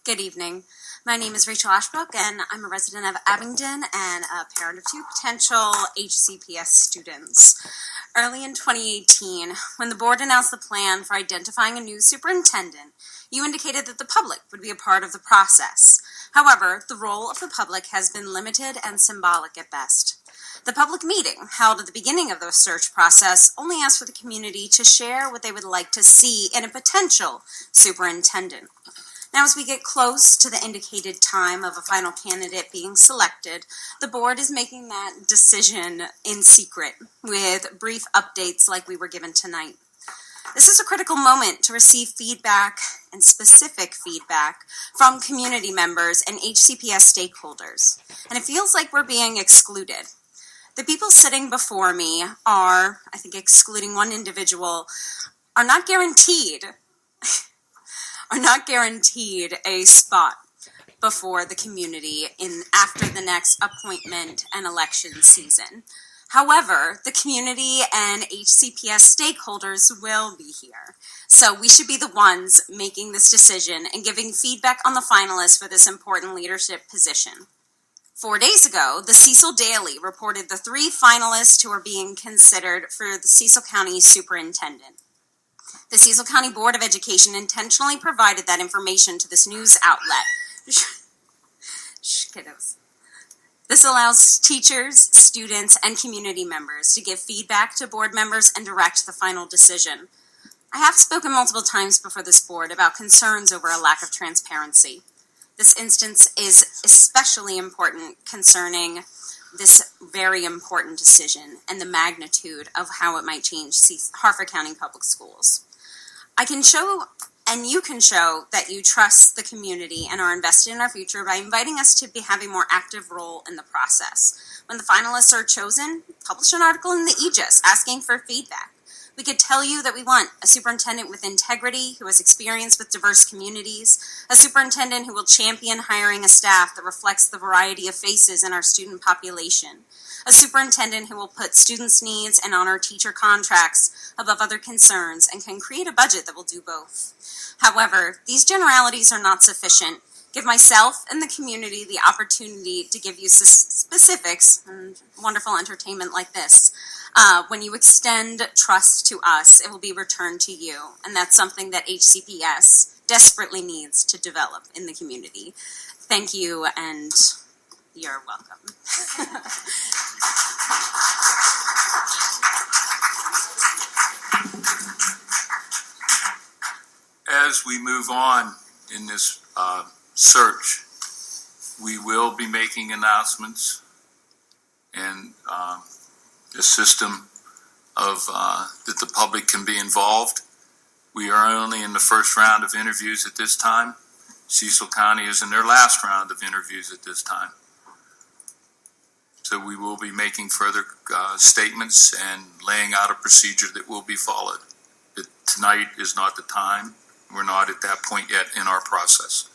Good evening. My name is Rachel Ashbrook, and I'm a resident of Abingdon and a parent of two potential HCPS students. Early in 2018, when the board announced the plan for identifying a new superintendent, you indicated that the public would be a part of the process. However, the role of the public has been limited and symbolic at best. The public meeting, held at the beginning of the search process, only asked for the community to share what they would like to see in a potential superintendent. Now, as we get close to the indicated time of a final candidate being selected, the board is making that decision in secret with brief updates like we were given tonight. This is a critical moment to receive feedback and specific feedback from community members and HCPS stakeholders, and it feels like we're being excluded. The people sitting before me are, I think excluding one individual, are not guaranteed a spot before the community after the next appointment and election season. However, the community and HCPS stakeholders will be here. So we should be the ones making this decision and giving feedback on the finalists for this important leadership position. 4 days ago, the Cecil Daily reported the 3 finalists who are being considered for the Cecil County Superintendent. The Cecil County Board of Education intentionally provided that information to this news outlet. Shh, kiddos. This allows teachers, students, and community members to give feedback to board members and direct the final decision. I have spoken multiple times before this board about concerns over a lack of transparency. This instance is especially important concerning this very important decision and the magnitude of how it might change Harford County Public Schools. I can show, and you can show, that you trust the community and are invested in our future by inviting us to have a more active role in the process. When the finalists are chosen, publish an article in the Aegis asking for feedback. We could tell you that we want a superintendent with integrity who has experience with diverse communities, a superintendent who will champion hiring a staff that reflects the variety of faces in our student population, a superintendent who will put students' needs and honor teacher contracts above other concerns and can create a budget that will do both. However, these generalities are not sufficient. Give myself and the community the opportunity to give you specifics and wonderful entertainment like this. When you extend trust to us, it will be returned to you, and that's something that HCPS desperately needs to develop in the community. Thank you, and you're welcome. As we move on in this search, we will be making announcements and a system of that the public can be involved. We are only in the first round of interviews at this time. Cecil County is in their last round of interviews at this time. So we will be making further statements and laying out a procedure that will be followed. Tonight is not the time. We're not at that point yet in our process.